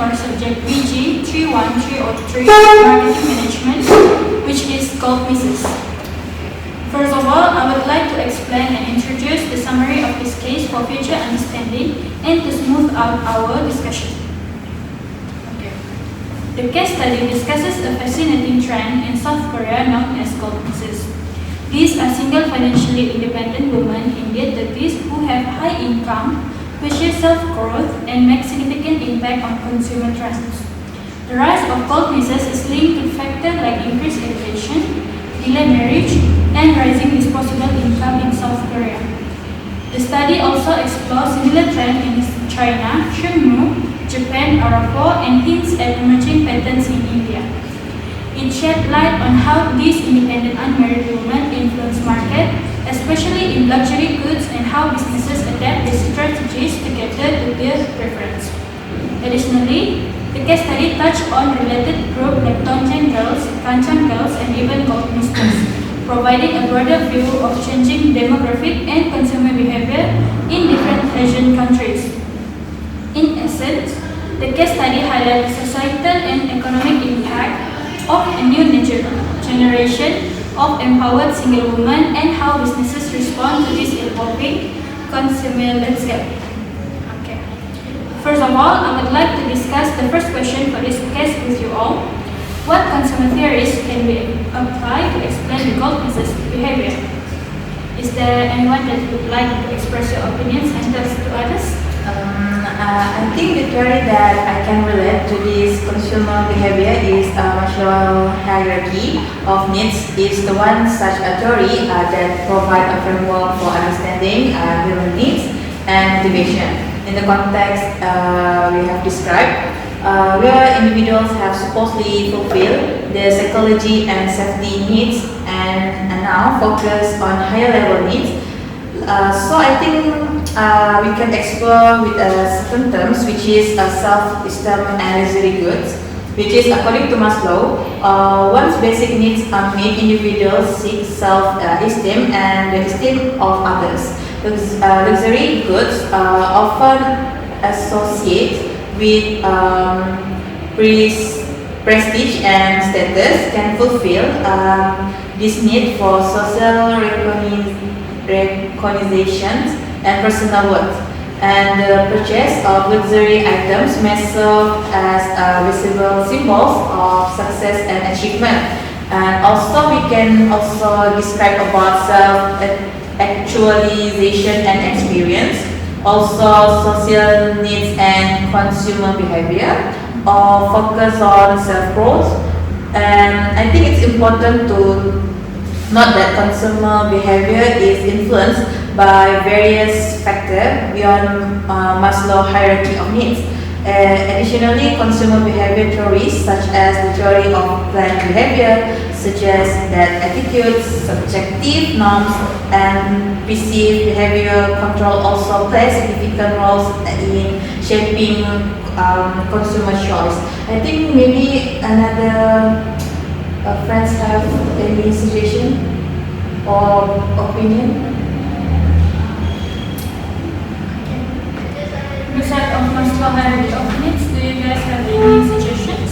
for subject BG31303 Marketing Management, which is called Mrs. First of all, I would like to explain and introduce the summary of this case for future understanding and to smooth out our discussion. The case study discusses a fascinating trend in South Korea known as gold misses. These are single financially independent women in their 30s who have high income, pursue self-growth, and make significant impact on consumer trends. The rise of gold misses is linked to factors like increased education, delayed marriage, and rising disposable income in South Korea. The study also explores similar trends in China, Shunmu, Japan, Arafo, and hints at emerging patterns in India. It shed light on how these independent unmarried women influence market, especially in luxury goods, and how businesses adapt their strategies to cater to their preference. Additionally, the case study touched on related groups like Tongcheng girls, Kanchan girls, and even gold misters, providing a broader view of changing demographic and consumer behavior in different Asian countries. In essence, the case study highlights societal and economic impact of a new generation of empowered single women and how businesses respond to this evolving consumer landscape. Okay. First of all, I would like to discuss the first question for this case with you all. What consumer theories can be applied to explain the gold misses behavior? Is there anyone that would like to express your opinions and thus to others? I think the theory that I can relate to this consumer behavior is Maslow hierarchy of needs is the one such a theory that provides a framework for understanding human needs and motivation. In the context we have described, where individuals have supposedly fulfilled their psychology and safety needs and now focus on higher level needs. So I think we can explore with certain terms, which is self-esteem and luxury goods, which is according to Maslow, once basic needs are met, individuals seek self-esteem and the esteem of others. Luxury goods often associate with prestige and status can fulfill this need for social recognition and personal worth, and the purchase of luxury items may serve as visible symbols of success and achievement. And also we can also describe about self-actualization and experience, also social needs and consumer behavior, or focus on self-growth. And I think it's important to note that consumer behavior is influenced by various factors beyond Maslow hierarchy of needs. Additionally, consumer behavior theories such as the theory of planned behavior suggest that attitudes, subjective norms, and perceived behavior control also play significant roles in shaping consumer choice. I think maybe another friends have any suggestion or opinion? Besides of Maslow hierarchy of needs, do you guys have any suggestions?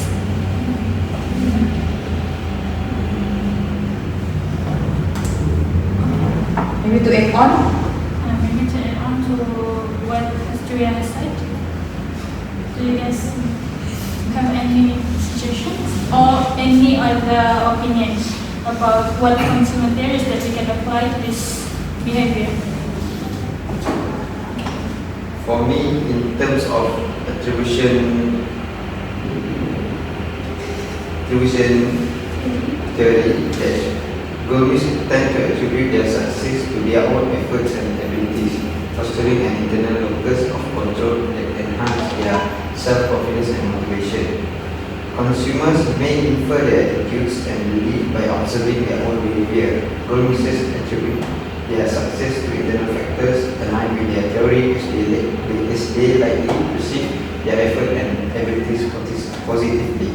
Maybe to add on? Maybe to add on to what HASJUHWIYAH has said. Do you guys have any suggestions or any other opinions about what consumer theories that we can apply to this behavior? For me, in terms of attribution theory, gourmets tend to attribute their success to their own efforts and abilities, fostering an internal locus of control that enhance their self-confidence and motivation. Consumers may infer their attitudes and beliefs by observing their own behavior. Gourmets attribute their success to internal factors aligned with their theory, as they likely perceive their effort and abilities positively,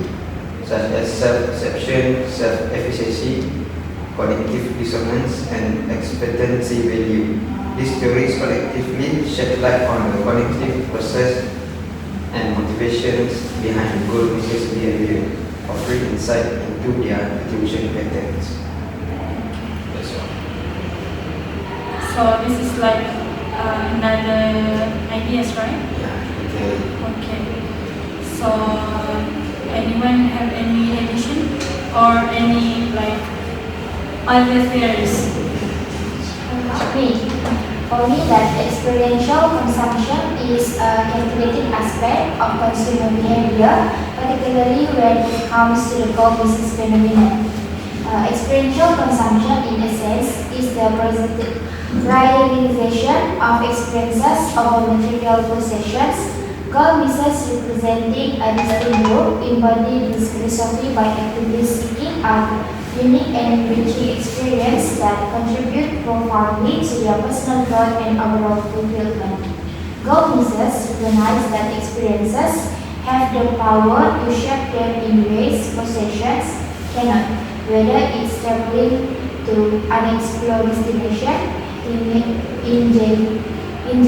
such as self-perception, self-efficacy, cognitive dissonance, and expectancy value. These theories collectively shed light on the cognitive process and motivations behind goal misses behavior, offering insight into their attribution patterns. That's all. So this is like another ideas, right? Yeah, okay. Okay. So anyone have any addition or any like other theories? Me. For me, that experiential consumption is a calculating aspect of consumer behavior, particularly when it comes to the goal business phenomenon. Experiential consumption, in a sense, is the prioritization of experiences over material possessions. Goal misses representing a distinct group embodied this philosophy by actively seeking out unique and enriching experience that contribute profoundly to their personal growth and overall fulfillment. Goal misses recognize that experiences have the power to shape them in ways possessions cannot, whether it's traveling to unexplored destination, engaging in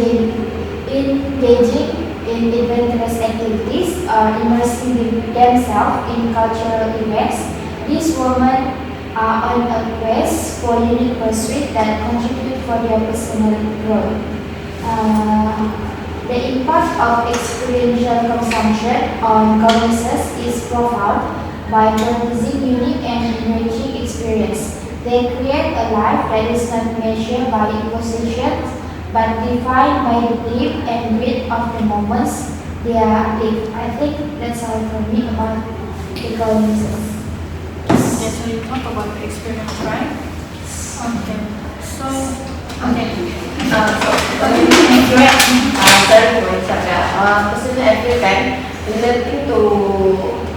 adventurous activities, or immersing themselves in cultural events. These women are on a quest for unique pursuits that contribute for their personal growth. The impact of experiential consumption on governances is profound by producing unique and enriching experience. They create a life that is not measured by possessions, but defined by the depth and width of the moments they are lived. I think that's all for me about the governances. Okay, so you talk about the experience, right? Okay. So, okay. Sorry for interrupt. Personally, I feel that relating to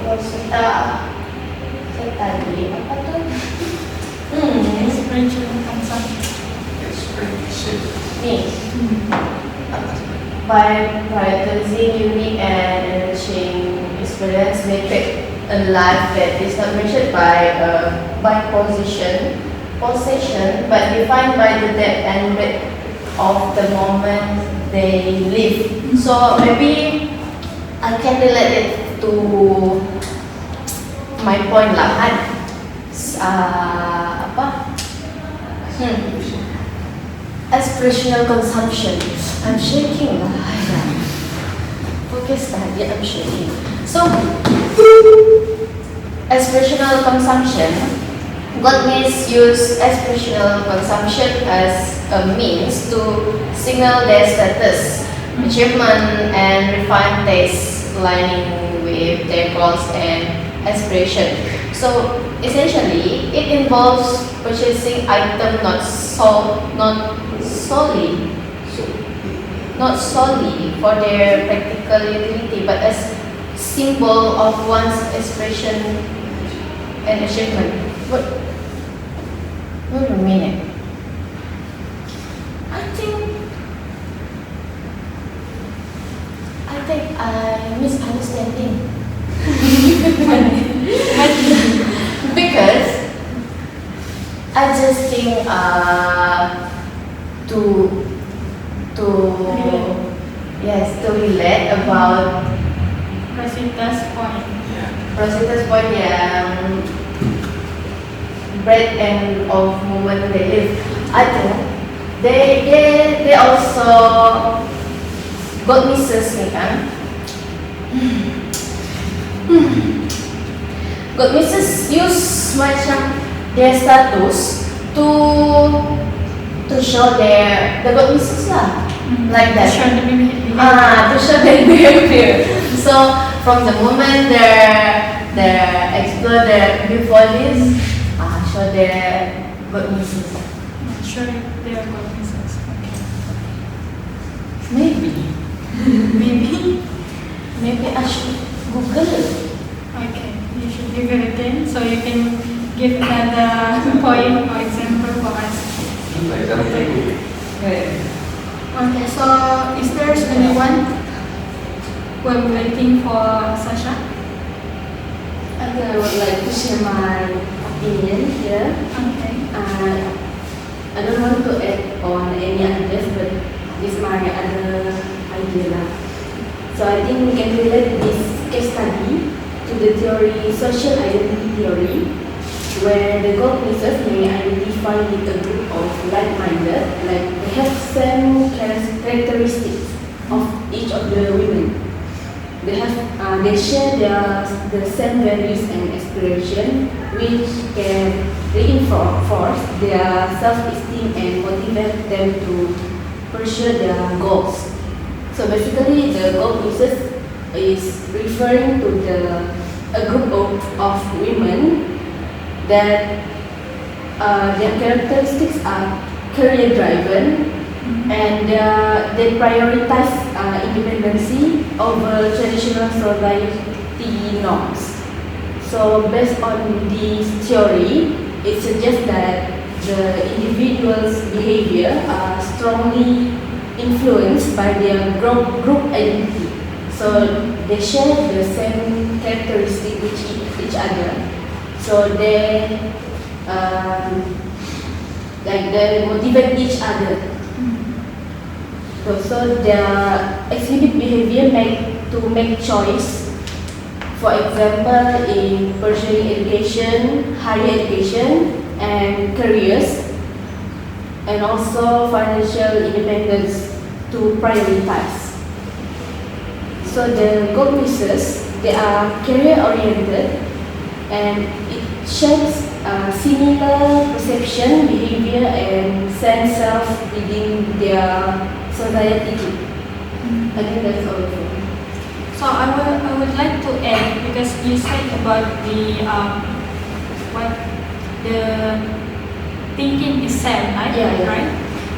ROSITA, saya tadi apa tuh? Experiential consumption. Experience. Nih, by prioritizing unique and enriching experience, they create a life that is not measured by possession, but defined by the depth and width of the moment they live. So maybe I can relate it to my point lah kan. Aspirational consumption. I'm shaking lah. Focus tadi, I'm shaking. So, aspirational consumption, God misuse aspirational consumption as a means to signal their status, achievement, and refined taste aligning with their goals and aspiration. So, essentially, it involves purchasing items not solely for their practical utility, but as symbol of one's aspiration and achievement. What do you mean? I think I'm misunderstanding. Because I just think to relate about ROSITA's point. ROSITA's point yang breadth and of moment they live. I think they also got misses nih kan. God misses use macam their status to show their the God misses lah, like that. To show the behavior. To show their behavior. So from the moment they explore their before this, show their God misses. Show their God misses. Okay. Maybe I should Google it. Okay, you should give it again so you can give another point or example for us. Okay, so is there anyone who will be waiting for Sasha? I would like to share my opinion here. Okay. I don't want to add on any others, but this is my other idea lah. So I think we can relate this case study to the theory, social identity theory, where the gold misses may identify with a group of like-minded, like they have same characteristics of each of the women. They share the same values and aspiration, which can reinforce their self-esteem and motivate them to pursue their goals. So basically, the gold misses is referring to a group of women that their characteristics are career-driven, and they prioritize independency over traditional society norms. So based on this theory, it suggests that the individual's behavior are strongly influenced by their group identity. So they share the same characteristic with each other. So they they motivate each other. So their exhibit behavior to make choice. For example, in pursuing education, higher education, and careers, and also financial independence to prioritize. So the gold misses, they are career-oriented, and it shapes similar perception, behavior, and sense of within their society. I think that's all for me. So I would like to add, because you said about the what the thinking is same, right? Yeah. Right.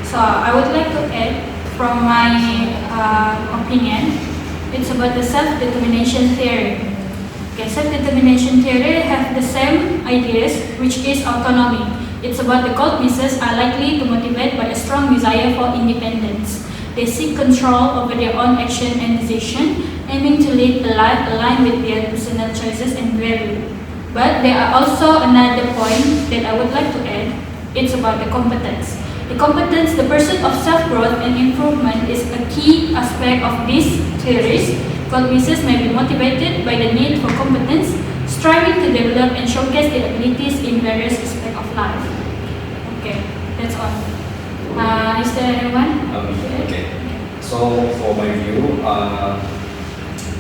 So I would like to add from my opinion, it's about the self-determination theory. Okay, self-determination theory have the same ideas, which is autonomy. It's about the gold misses are likely to motivate by a strong desire for independence. They seek control over their own action and decision, aiming to lead a life aligned with their personal choices and value. But there are also another point that I would like to add. It's about the competence. The competence, the pursuit of self-growth and improvement is a key aspect of these theories. Gold misses may be motivated by the need for competence, striving to develop and showcase their abilities in various aspects of life. Okay, that's all. Is there anyone? Okay. So for my view,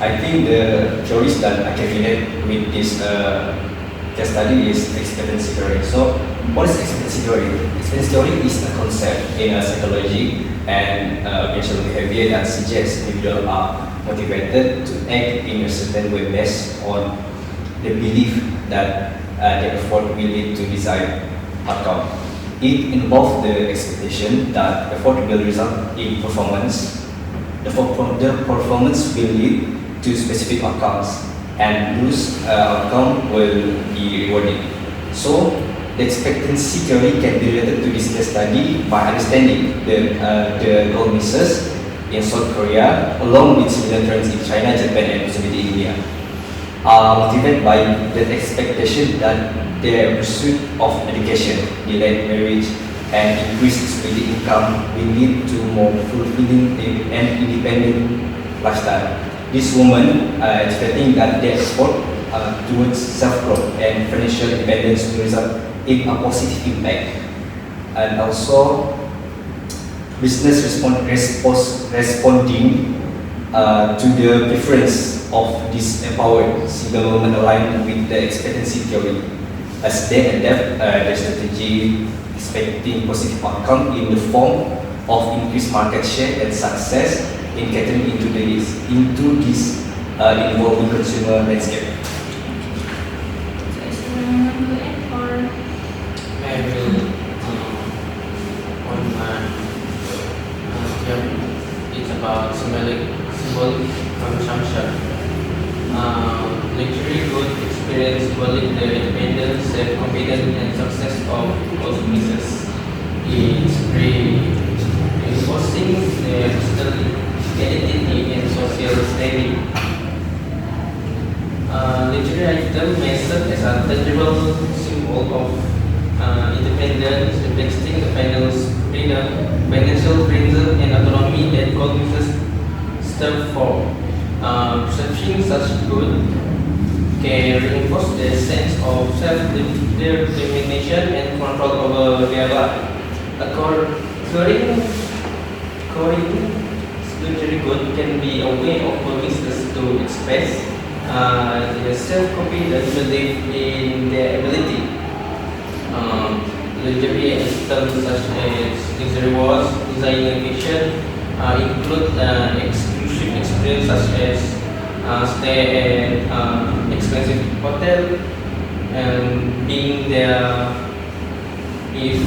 I think the theories that I can relate with this case study is expectancy theory. So what is expectancy theory? Expectancy theory is a concept in psychology and mental behavior that suggests individuals are motivated to act in a certain way based on the belief that their effort will lead to desired outcome. It involves the expectation that effort will result in performance. The performance will lead to specific outcomes, and those outcomes will be rewarded. So, the expectancy theory can be related to this case study by understanding the gold misses in South Korea, along with similar trends in China, Japan, and possibly India, are motivated by the expectation that their pursuit of education, delayed marriage, and increased disposable income will lead to more fulfilling and independent lifestyle. This woman expecting that their effort towards self-growth and financial independence will result in a positive impact, and also business responding to the preference of this empowered single woman aligned with the expectancy theory, as they adapt their strategy expecting positive outcome in the form of increased market share and success in catering into this evolving consumer landscape. So is there anyone to add, or I will on my theory. It's about symbolic consumption. Luxury goods experience symbolic the independence, self-confidence, and success of gold misses. It's reinforcing their personal identity and social standing. Luxury item may serve as a tangible symbol of independence, reflecting the financial freedom and autonomy that gold misses strive for. Perception such good can reinforce their sense of self-determination and control over their life. According luxury good can be a way of businesses to express their self-confidence, belief in their ability. Luxury items such as luxury watch, designer fashion include exclusive experience such as stay at expensive hotel, and being there if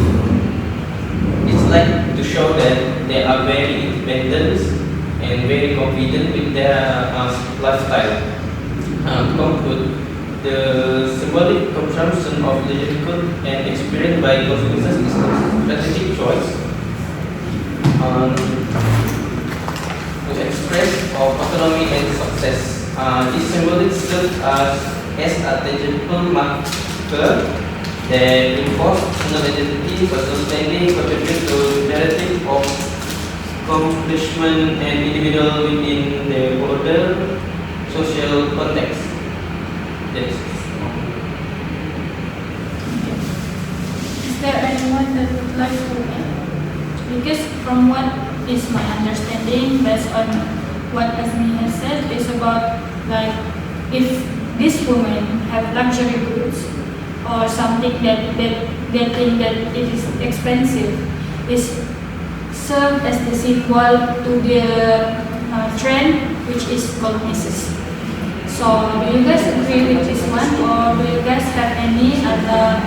it's like to show that they are very independent and very confident with their lifestyle. To conclude, the symbolic consumption of luxury goods and experience by consumers is a strategic choice to express of autonomy and success. This symbolic serves as a tangible marker that reinforces personal identity, personal standing, contribute to narrative of accomplishment and individual within the broader social context. Yes. Is there anyone that would like to add? Because from what is my understanding, based on what AZMI has said, is about like if this woman have luxury goods or something that they think that it is expensive, is serve as the symbol to the trend which is gold pieces. So do you guys agree with this one, or do you guys have any other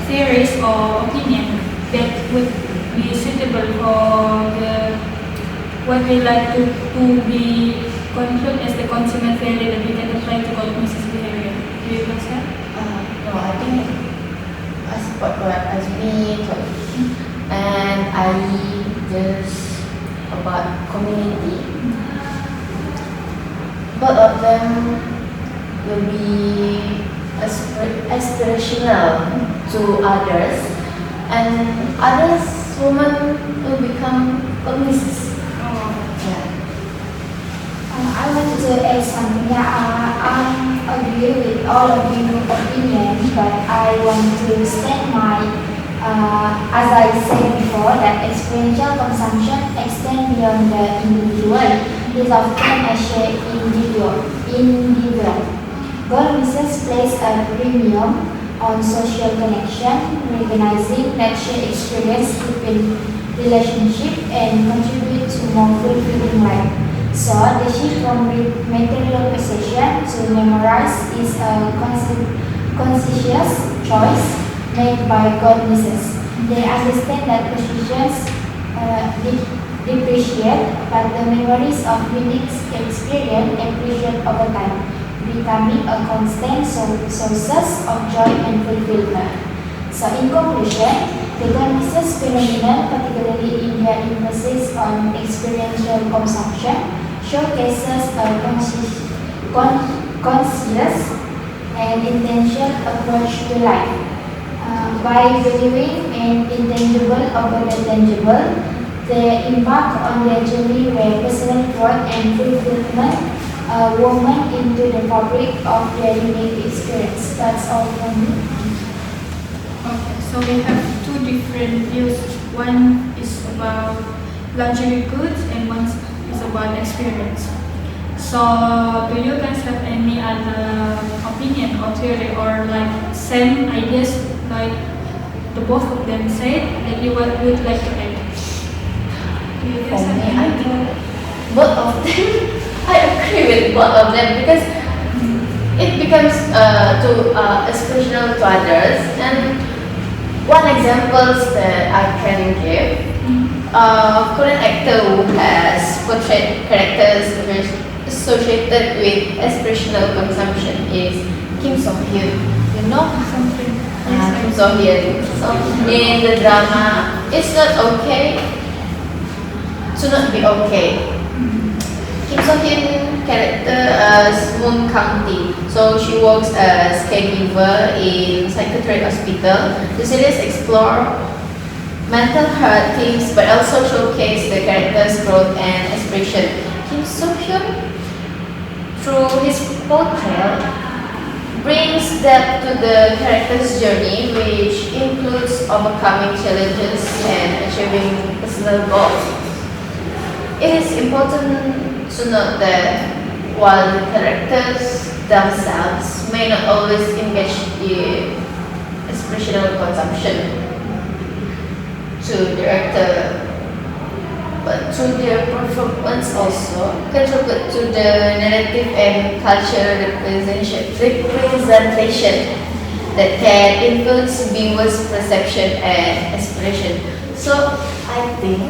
theories or opinion that would be suitable for the what we like to be conclude as the consumer theory that we can apply to gold pieces behavior? Do you guys have? No, I think I support what AZMI told, and I just about community. Both of them will be aspirational to others, and others women will become Mrs. Yeah. I want to add something. I agree with all of your opinion, but I want to state my, as I said before, that experiential consumption extends beyond the individual. It is often a shared individual. Gold pieces place a premium on social connection, recognizing that shared experience between relationship and contribute to more fulfilling life. So the shift from material possession to memorize is a conscious choice made by gold pieces. They understand that possessions depreciate, but the memories of unique experience appreciate over time, becoming a constant sources of joy and fulfillment. So in conclusion, the gold pieces phenomenon, particularly in their emphasis on experiential consumption, showcases a conscious and intentional approach to life. By valuing an intangible over the tangible, they embark on their journey where personal growth and fulfillment woven into the fabric of their unique experience. That's all from me. Okay, so we have two different views. One is about luxury goods and one is about experience. So do you guys have any other opinion or theory or like same ideas like the both of them said that you would like to add? Do you guys For have me, any? I think both of them, I agree with both of them because it becomes aspirational to others. And one example that I can give, Korean actor who has portrayed characters associated with aspirational consumption is Kim So-hyun. You know something? Kim So-hyun. So in the drama, it's not okay to not be okay. Kim So-hyun character as Moon Kang-ti. So she works as caregiver in psychiatric hospital. The series explore mental health themes but also showcase the character's growth and aspiration. Kim So-hyun through his portrayal, brings depth to the character's journey, which includes overcoming challenges and achieving personal goals. It is important to note that while the characters themselves may not always engage in expressional consumption to director, but through their performance also contribute to the narrative and cultural representation that can influence viewers' perception and expression. So I think,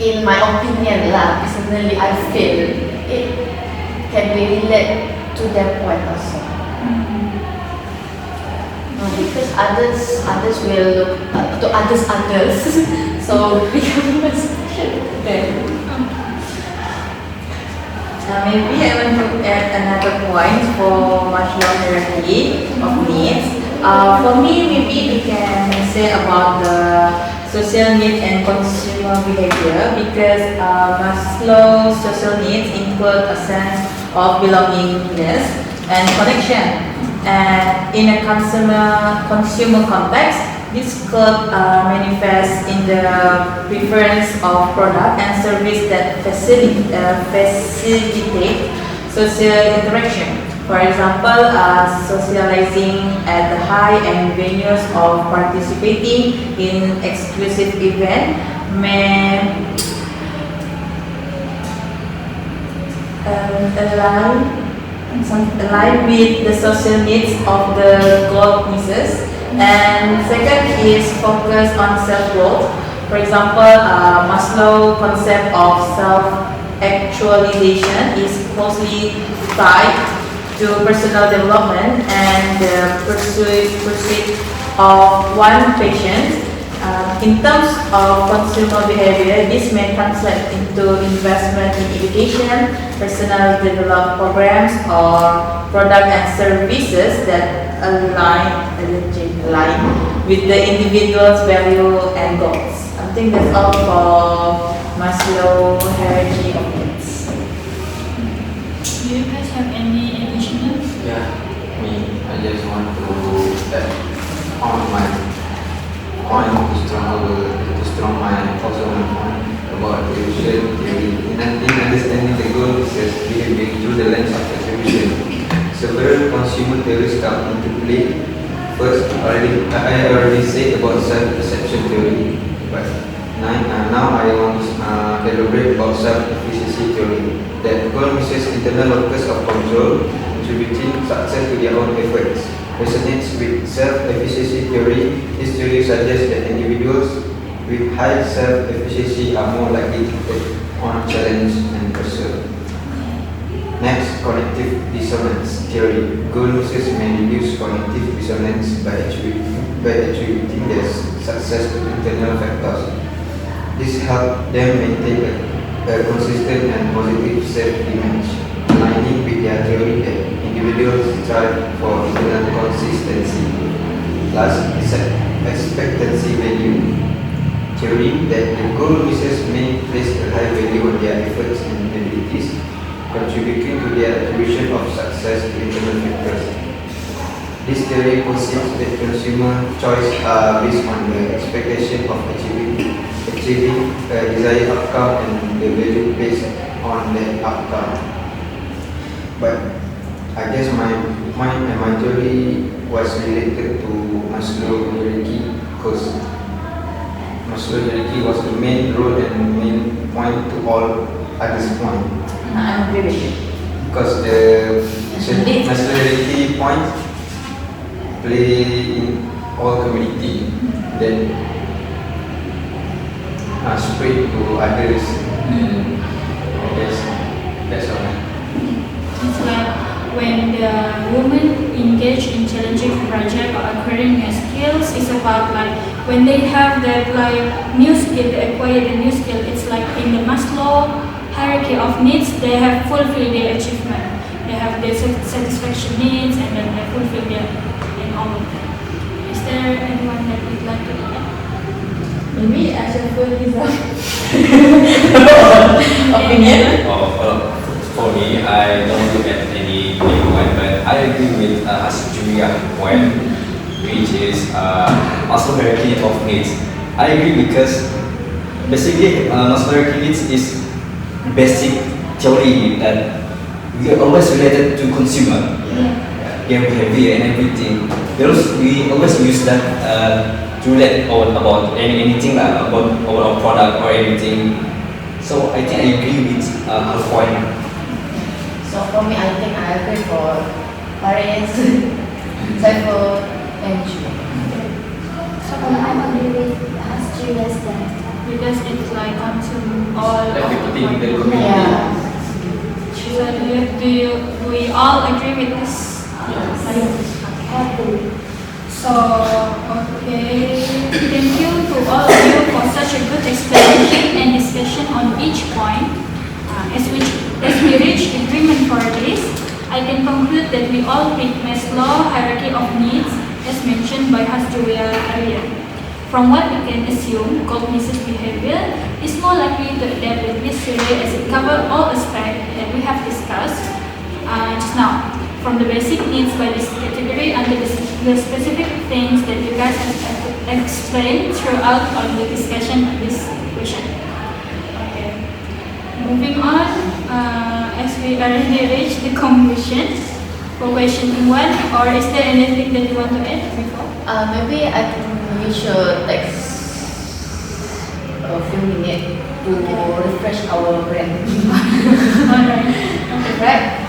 in my opinion personally I feel it can be related to that point also. Because others will look to others, so become a special then. Maybe I want to add another point for Maslow hierarchy of needs. For me, maybe we can say about the social need and consumer behavior, because Maslow's social needs include a sense of belongingness and connection. And in a consumer context, this could manifest in the preference of product and service that facilitate social interaction. For example, socializing at the high-end venues or participating in exclusive events may align with the social needs of the goal misses. And second is focus on self-growth. For example, Maslow's concept of self-actualization is closely tied to personal development and the pursuit of one patient. In terms of consumer behavior, this may translate into investment in education, personal development programs, or product and services that align with the individual's value and goals. I think that's all for Maslow's hierarchy of needs. Do you guys have any additional? Yeah, I just want to add on my point to strong my point about attribution theory. In understanding the goal process behavior through the lens of attribution, several consumer theories come into play. First, I already said about self-perception theory, but now I want to elaborate about self-efficacy theory. That goal misses internal locus of control, contributing success to their own efforts. Resonates with self-efficacy theory. This theory suggests that individuals with high self-efficacy are more likely to take on challenge and pursue. Next, cognitive dissonance theory. Goal misses may reduce cognitive dissonance by attributing their success to internal factors. This helps them maintain a consistent and positive self-image, aligning with their theory that individuals strive for internal consistency. Last, expectancy value theory, that the goal misses may place a high value on their efforts and abilities, contributing to their attribution of success to internal factors. This theory posits that consumer choice are based on the expectation of achieving a desired outcome and the value based on that outcome. But I guess my point and my theory was related to Maslow's hierarchy, because Maslow's hierarchy was the main role and main point to all others' point. I agree with you. Because the Maslow's hierarchy point play in all community, then spread to others. I guess that's all. It's like when the women engage in challenging project or acquiring new skills, it's about like when they have that like new skill, they acquire the new skill. It's like in the Maslow hierarchy of needs, they have fulfilled their achievement. They have their satisfaction needs, and then they fulfill their in all of them. Is there anyone that would like to add? Maybe SYAHRIN opinion. For me, me, I don't look at any point, but I agree with HASJUHWIYAH point, which is Maslow hierarchy of needs. I agree because basically Maslow hierarchy needs is basic theory that we are always related to consumer, game behavior and everything. We always use that to relate about anything like about our product or anything. So I think I agree with her point. So for me, I think I agree for FARIS, Saiful, and Ju. So I agree with HASJUHWIYAH then. Because it's like consume all of Everything the the point. community. Yeah. So we all agree with this? Happy. So, okay, thank you to all of you for such a good explanation and discussion on each point. As we reach agreement for this, I can conclude that we all fit Maslow's hierarchy of needs as mentioned by HASJUHWIYAH earlier. From what we can assume, gold misses behavior is more likely to adapt with this survey as it covers all aspects that we have discussed just now. From the basic needs by this category under the specific things that you guys have explained throughout on the discussion of this question. Okay. Moving on, as we already reached the conclusion for question 1, or is there anything that you want to add before? Maybe we should take a few minutes to refresh our brain. Alright. Right?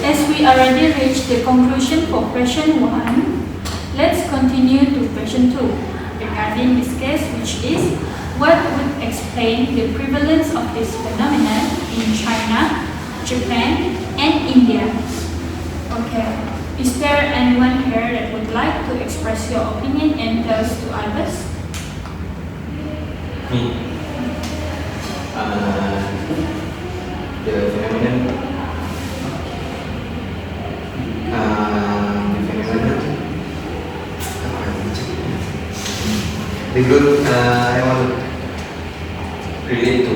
As we already reached the conclusion for question 1, let's continue to question 2 regarding this case, which is what would explain the prevalence of this phenomenon in China, Japan, and India. Okay, is there anyone here that would like to express your opinion and tell us to others? Me. The phenomenon. Because I want to relate to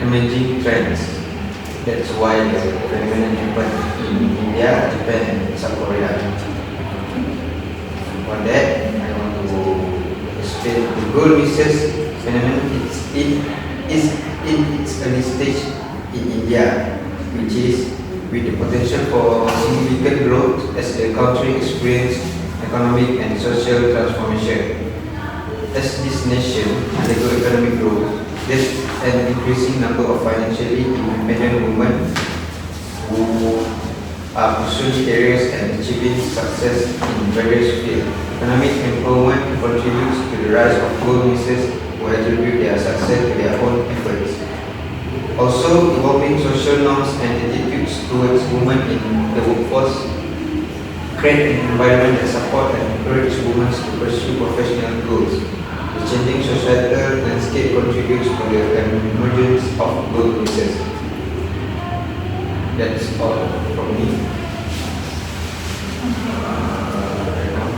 emerging trends. That's why the phenomenon happened in India, Japan, and South Korea. For that, I want to explain the gold misses phenomenon is in its early stage in India, which is with the potential for significant growth as the country experiences economic and social transformation. As this nation undergoes economic growth, there's an increasing number of financially independent women who are pursuing careers and achieving success in various fields. Economic empowerment contributes to the rise of gold misses who attribute their success to their own efforts. Also, evolving social norms and attitudes towards women in the workforce create an environment that supports and encourages women to pursue professional goals. The changing societal landscape contributes to the emergence of gold misses. That's all from me. Right now.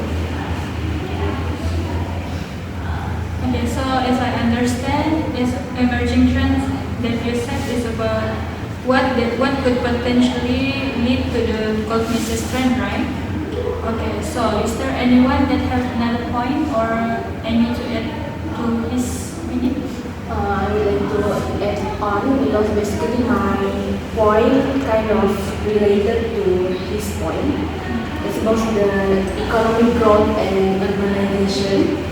Okay, so as I understand, this emerging trends that you said is about what could potentially lead to the gold misses trend, right? Okay, so is there anyone that has another point or any to add to his opinion? I would like to add on because basically my point kind of related to his point. It's about the economic growth and urbanization.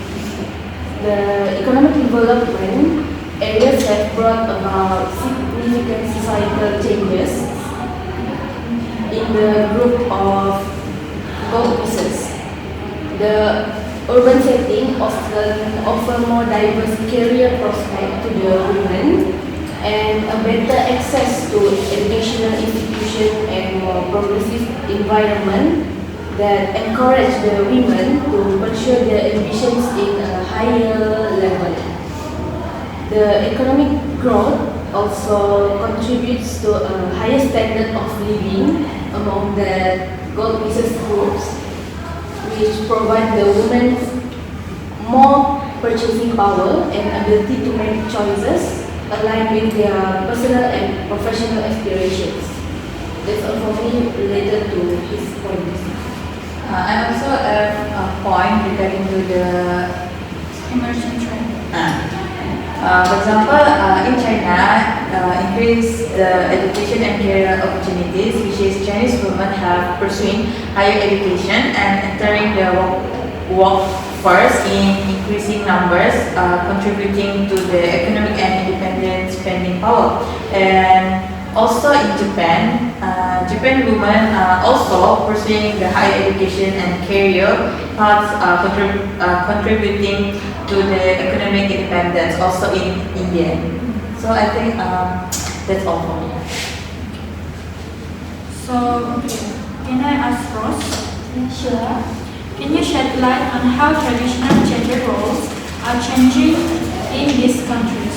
The economic development areas have brought about significant societal changes in the group of gold misses. The urban setting often offer more diverse career prospects to the women and a better access to educational institutions and more progressive environment that encourage the women to pursue their ambitions in a higher level. The economic growth also contributes to a higher standard of living among the gold misses groups, which provide the women more purchasing power and ability to make choices aligned with their personal and professional aspirations. That's all for me related to his points. I also have a point regarding to the Emerging trend. for example, in China, increase the education and career opportunities, which is Chinese women have pursuing higher education and entering the workforce in increasing numbers, contributing to the economic and independent spending power. And also in Japan, Japan women are also pursuing the higher education and career paths, contributing to the economic independence also in India. So I think that's all for me. So, okay, can I ask Rose? Sure. Can you shed light on how traditional gender roles are changing in these countries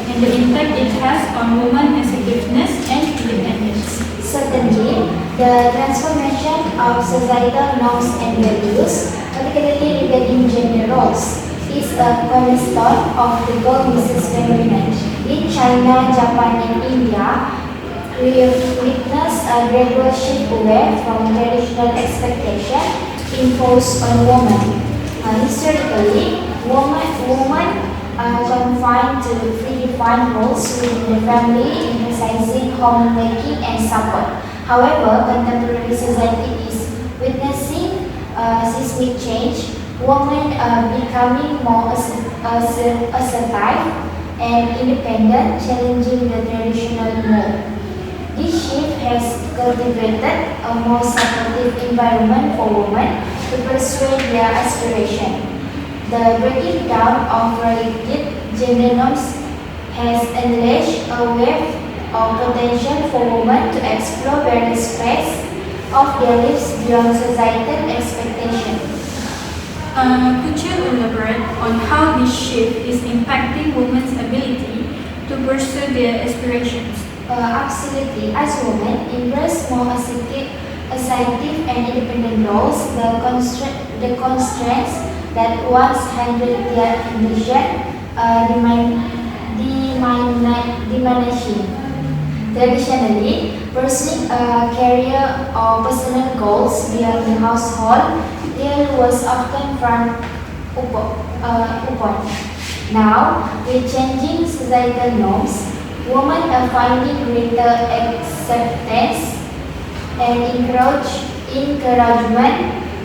and the impact it has on women's assertiveness and independence? Certainly, the transformation of societal norms and values, particularly regarding gender roles, is a cornerstone of the goal Mrs. Phenomenon. In China, Japan, and India, we have witnessed a gradual shift away from traditional expectation imposed on women. Historically, women are confined to predefined roles within the family, emphasizing homemaking and support. However, contemporary society is witnessing seismic change. Women are becoming more assertive and independent, challenging the traditional mold. This shift has cultivated a more supportive environment for women to pursue their aspiration. The breaking down of rigid gender norms has unleashed a wave of potential for women to explore various aspects of their lives beyond societal expectations. Could you elaborate on how this shift is impacting women's ability to pursue their aspirations? Absolutely. As women embrace more assertive and independent roles, the constraints that once hindered their ambition diminishing. Traditionally, pursuing a career or personal goals beyond the household there was often frowned upon. Now, with changing societal norms, women are finding greater acceptance and encouragement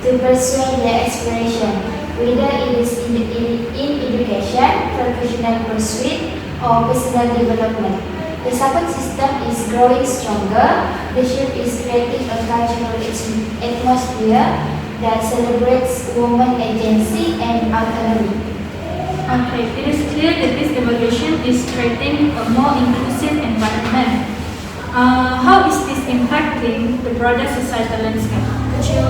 to pursue their aspiration, whether it is in education, professional pursuit, or personal development. The support system is growing stronger. The shift is creating a cultural atmosphere that celebrates women's agency and autonomy. Okay, it is clear that this evolution is creating a more inclusive environment. How is this impacting the broader societal landscape? Could you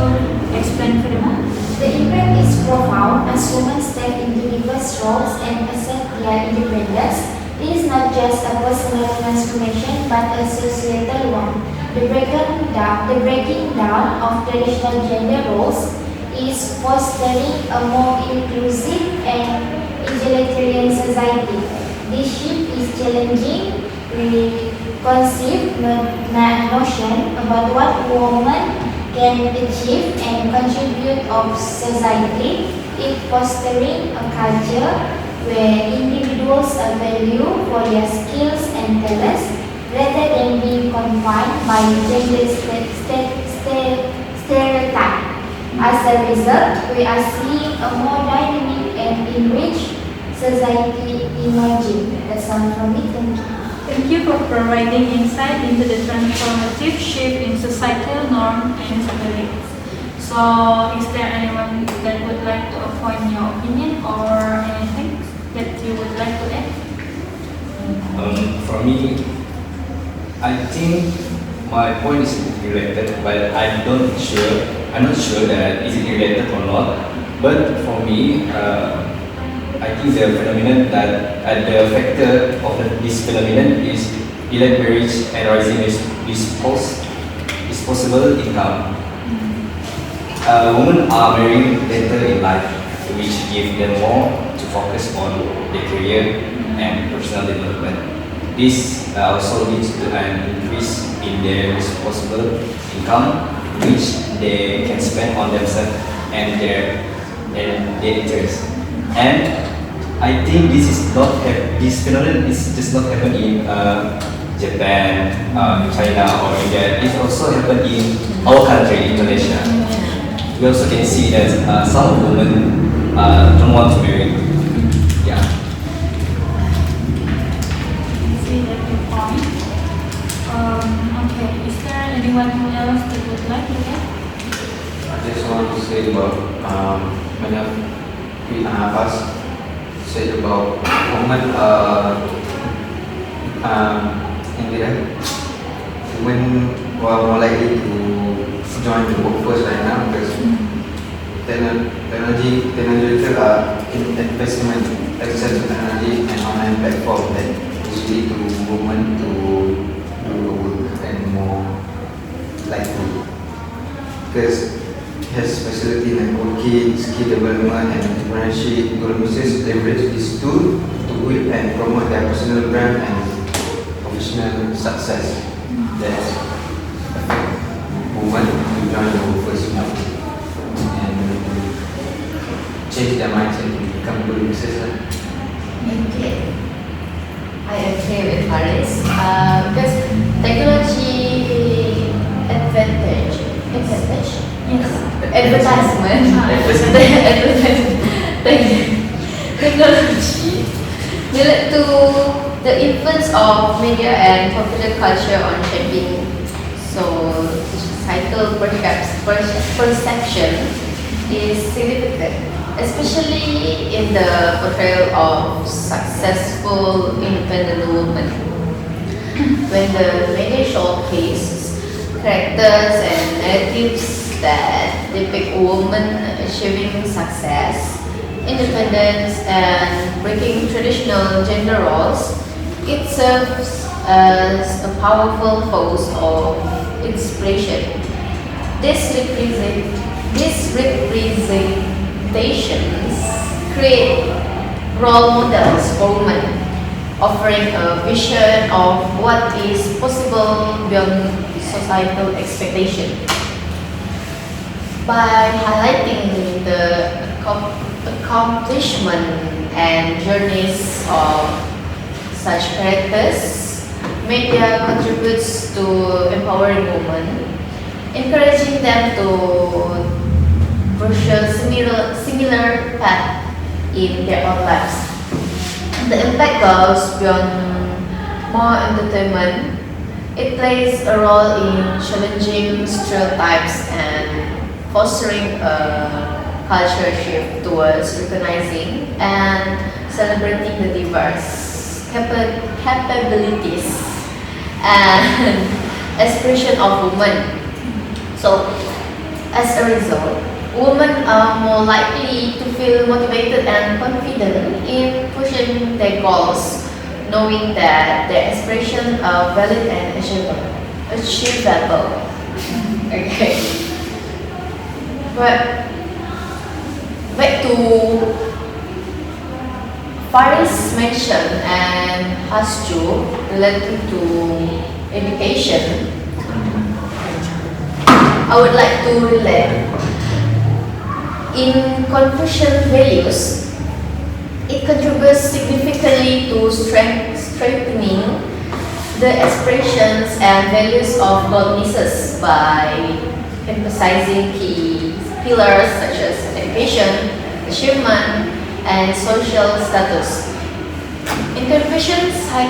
explain furthermore? The impact is profound as women step into diverse roles and assert their independence. It is not just a personal transformation but a societal one. The breaking down of traditional gender roles is fostering a more inclusive and egalitarian society. This shift is challenging preconceived notion about what women can achieve and contribute of society. It fostering a culture where individuals are valued for their skills and talents rather than being confined by gender stereotype. As a result, we are seeing a more dynamic and enriched society emerging. That's all from me. Thank you. Thank you for providing insight into the transformative shift in societal norms and beliefs. So, is there anyone that would like to affirm your opinion or anything that you would like to add? For me, I think my point is related, but I'm not sure that is it related or not. But for me, I think the phenomenon that the factor of this phenomenon is elite marriage and rising disposable income. Women are marrying later in life with which give them more to focus on their career and personal development. This also leads to an increase in their disposable income, which they can spend on themselves and their interests. And I think this phenomenon is just not happen in Japan, China, or India. It also happened in our country, Indonesia. We also can see that some women don't want to marry. Yeah. See that your point. Okay, is there anyone who else that would like to add? I just want to say about many of us said about women women were more likely to join the workforce right now because technological investment, access to technology and online platform that is lead to women to do the work and more likely because it has facility networking, skill development and entrepreneurship. Businesses leverage this tool to build and promote their personal brand and professional success. That affect women to join the workforce now and change their mindset to become good businesses. Okay. I agree with Faris because technology advantage. Yes. Advertisement. Technology relate to the influence of media and popular culture on shaping societal perception is significant, especially in the portrayal of successful independent women. When the media showcases characters and narratives that depict women achieving success, independence, and breaking traditional gender roles, it serves as a powerful force of inspiration. These representations create role models for women, offering a vision of what is possible beyond societal expectation. By highlighting the accomplishment and journeys of such characters, media contributes to empowering women, encouraging them to pursue similar path in their own lives. The impact goes beyond more entertainment. It plays a role in challenging stereotypes and fostering a culture shift towards recognizing and celebrating the diverse capabilities and aspiration of women. So, as a result, women are more likely to feel motivated and confident in pushing their goals, knowing that their aspirations are valid and achievable. Okay. But back to Faris mentioned and HASJU related to education. I would like to relate. In Confucian values, it contributes significantly to strengthening the aspirations and values of goddesses by emphasizing key pillars such as education, achievement, and social status. In Confucian philosophy,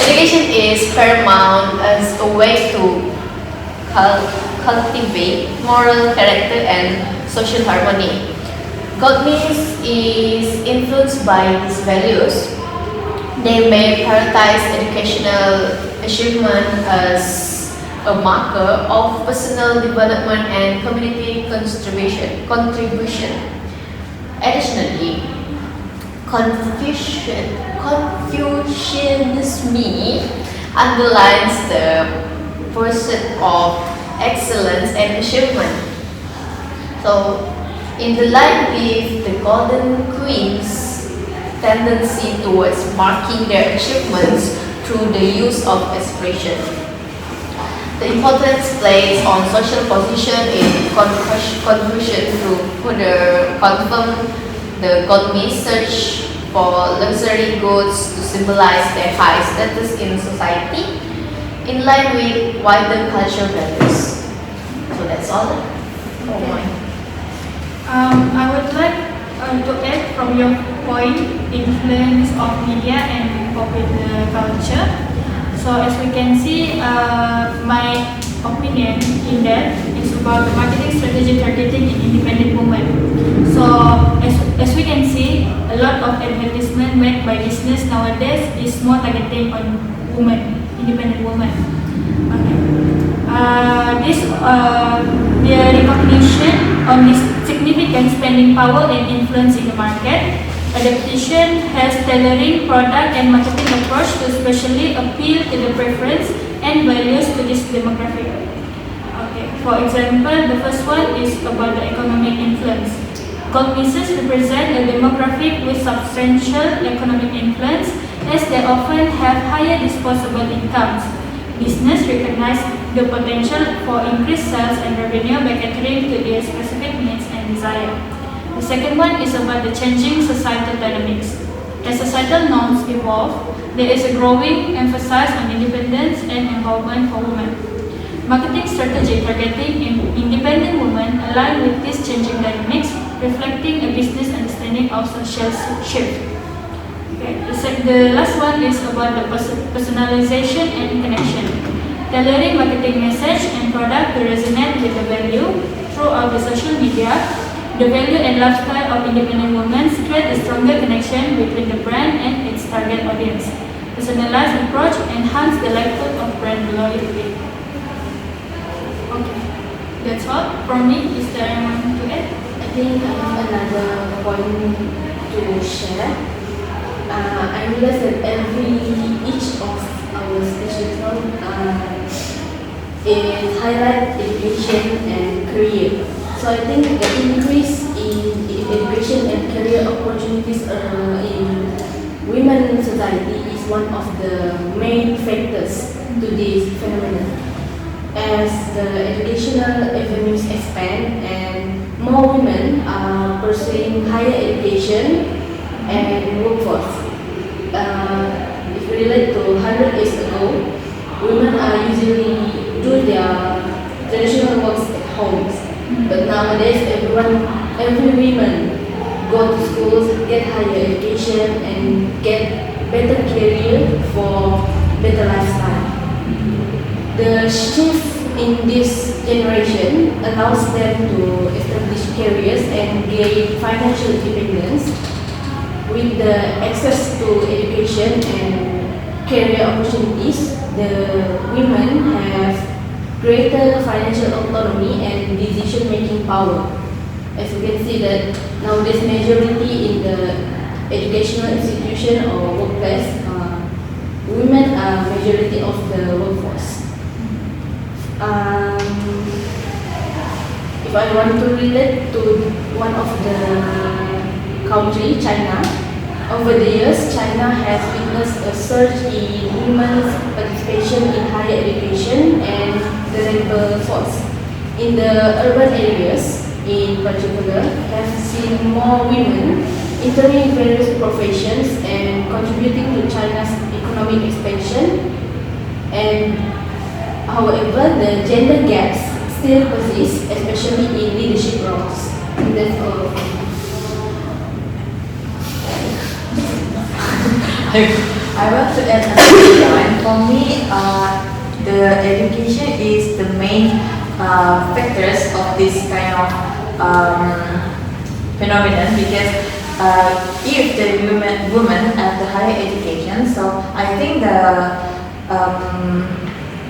education is paramount as a way to cultivate moral character and social harmony. Godness is influenced by these values. They may prioritize educational achievement as a marker of personal development and community contribution. Additionally, Confucianism underlines the pursuit of excellence and achievement. So, in the line with the Golden Queen's tendency towards marking their achievements through the use of expression. The importance placed on social position in contribution to further confirm the Goldman's search for luxury goods to symbolize their high status in society, in line with wider cultural values. So that's all. Oh my. I would like to add from your point, influence of media and popular culture. So as we can see, my opinion in that is about the marketing strategy targeting independent women. So as we can see, a lot of advertisement made by business nowadays is more targeting on women, independent women. Okay. The recognition on this significant spending power and influence in the market, adaptation has tailoring product and marketing approach to especially appeal to the preference and values to this demographic. Okay. For example, the first one is about the economic influence. Gold pieces represent a demographic with substantial economic influence as they often have higher disposable incomes. Business recognize the potential for increased sales and revenue by catering to their specific needs and desire. The second one is about the changing societal dynamics. As societal norms evolve, there is a growing emphasis on independence and empowerment for women. Marketing strategy targeting independent women align with this changing dynamics, reflecting a business understanding of social shift. Okay. The last one is about the personalization and connection. Tailoring marketing message and product to resonate with the value throughout the social media. The value and lifestyle of independent women create a stronger connection between the brand and its target audience. Personalized approach enhance the likelihood of brand loyalty. Okay, that's all from me. Is there anyone to add? I think I have another point to share. I realize that each of our sessions is highlight education and career. So I think the increase in education and career opportunities in women society is one of the main factors to this phenomenon. As the educational avenues expand and more women are pursuing higher education and workforce. If we relate to 100 years ago, women are usually do their traditional works at homes. But nowadays, every woman go to schools, get higher education, and get better career for better lifestyle. The shift in this generation allows them to establish careers and gain financial independence. With the access to education and career opportunities, the women have greater financial autonomy and decision-making power. As you can see that nowadays majority in the educational institution or workplace, women are majority of the workforce. If I want to relate to one of the country, China, over the years, China has witnessed a surge in women's participation in higher education and the labor force. In the urban areas, in particular, have seen more women entering various professions and contributing to China's economic expansion. And however, the gender gaps still persist, especially in leadership roles. And that's all. I want to add another point. For me, the education is the main factors of this kind of phenomenon, because if the women have the higher education, so I think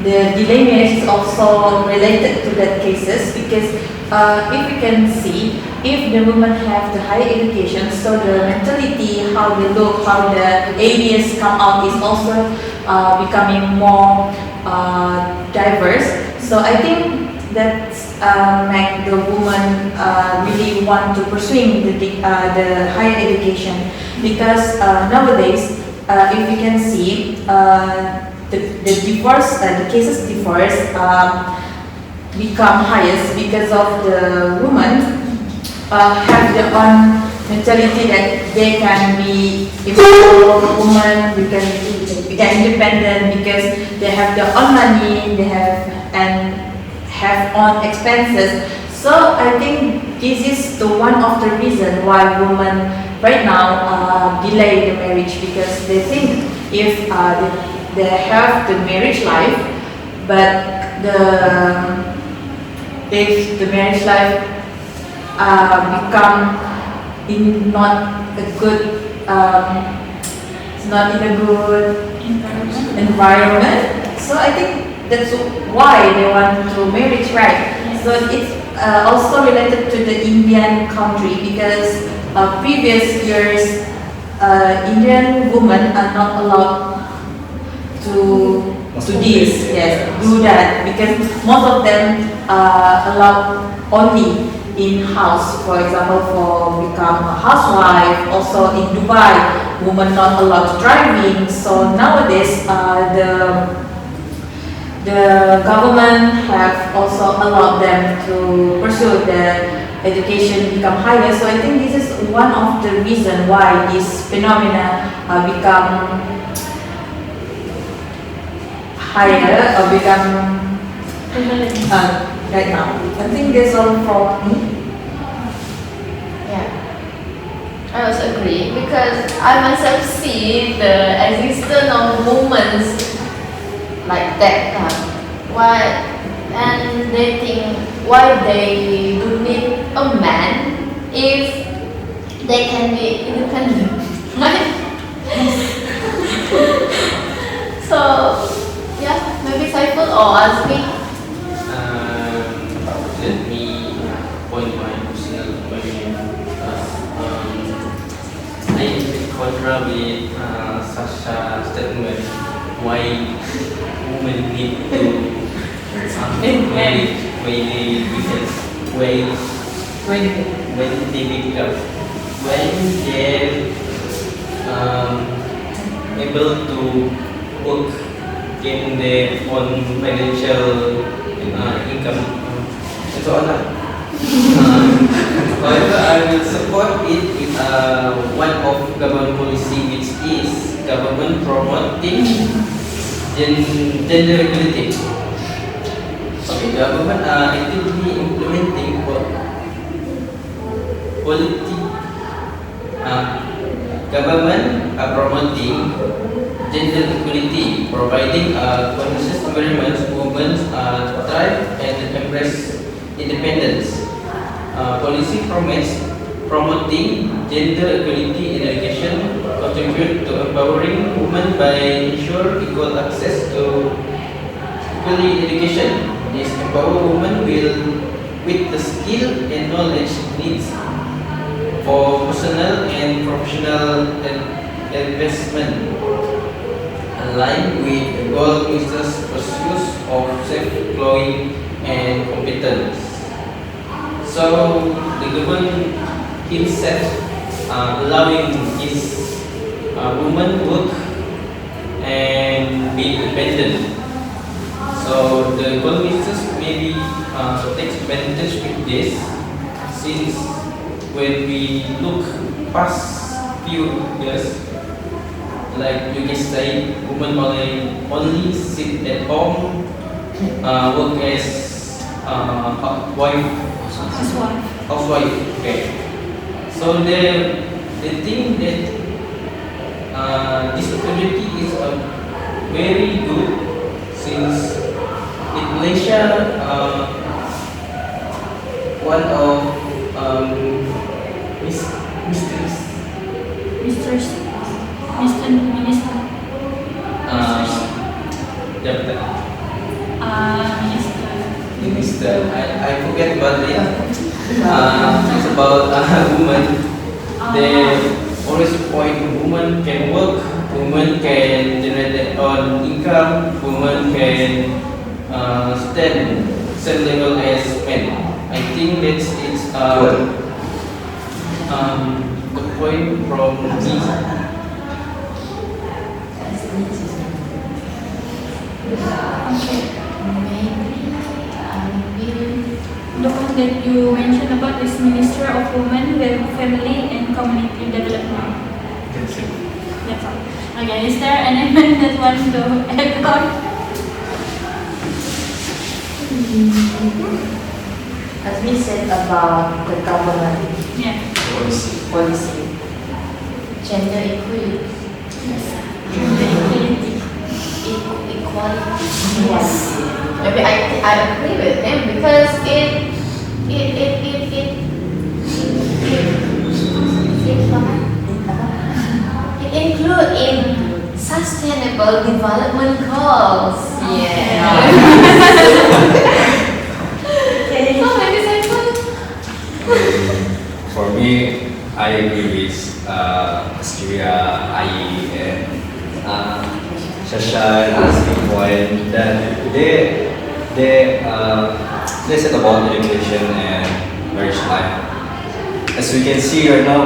the dilemma is also related to that cases, because if you can see, if the women have the higher education, so the mentality, how they look, how the ideas come out is also becoming more diverse. So I think that's make the woman really want to pursuing the higher education, because nowadays if you can see the divorce, the cases divorce become highest because of the women have their own mentality that they can be woman, we can independent because they have their own money, they have own expenses. So I think this is the one of the reason why women right now delay the marriage, because they think if they have the marriage life, but if the marriage life become in not a good it's not in a good environment. So I think that's why they want to marry, right? So it's also related to the Indian country, because previous years Indian women are not allowed to this, yes, do that, because most of them allowed only in house. For example, for become a housewife. Also in Dubai, women not allowed driving. So nowadays, the government have also allowed them to pursue their education become higher. So I think this is one of the reason why this phenomena become higher or become right now. I think that's all from me. Yeah, I also agree, because I myself see the existence of women like that. Why? And they think why they do need a man if they can be independent, right? So yeah, maybe Saiful or Azmi. Let me point my personal opinion. I contra with such a statement. Why women need to marry when they become able to work in their own financial income. And so on. However, I will support it with one of government policy, which is government promoting gender equality. Okay, government are actively implementing policy. Government are promoting gender equality, providing a conscious environment women thrive and embrace independence. Policy promoting gender equality in education contribute to empowering women by ensure equal access to quality education. This empower women with the skill and knowledge needs for personal and professional investment, aligned with the goal business pursuits of self-employed and competence. So the government himself allowing his women work and be independent. So the goal business maybe takes advantage with this, since when we look past few years, like you can say, women only sit at home, work as housewife. Okay. So they think that this opportunity is very good, since in Malaysia, one of Minister, I forget about it. It's about women. They always point women can work, women can generate their own income, women can stand same level as men. I think that's the point from me. Okay. The one that you mentioned about is Minister of Women, Family and Community Development. That's it. That's all. Okay, is there anyone that wants to add on? As we said about the government Yeah. policy, Gender equality. Equality. yes, Maybe I agree with him because it include in sustainable development goals. Yeah. So maybe Saiful. For me, I agree with HASJUHWIYAH, and Shasha and AZMI point that they said about education and marriage life. As we can see right now,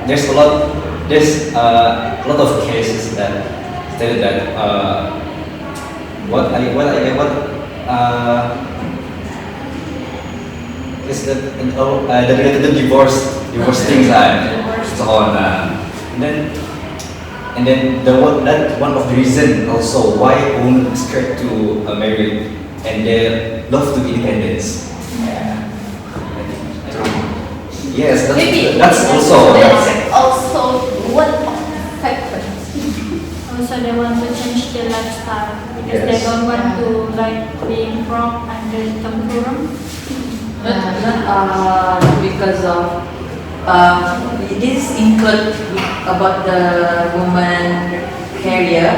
there's a lot of cases that stated that is that the divorce things and so on. And then that one of the reason also why women are scared to marry and they love to be independent. Yes, that's also one of the factors. Also, they want to change their lifestyle because they Yes. don't want to like being broke under tempurung. not because of this include about the woman career.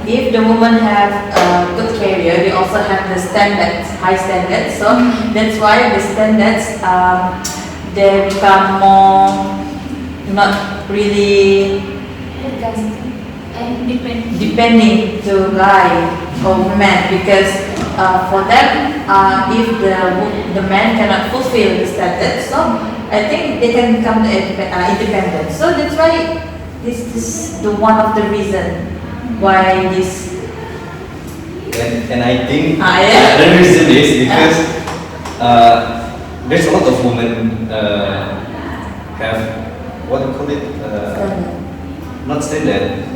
If the woman have a good career, they also have the standards, high standards. So that's why the standards they become more not really depending to guy or man, because for them if the man cannot fulfill the standards, so I think they can become independent. So that's why this is the one of the reason why this. And I think Yeah. the reason is because there's a lot of women have what do you call it? Not standard.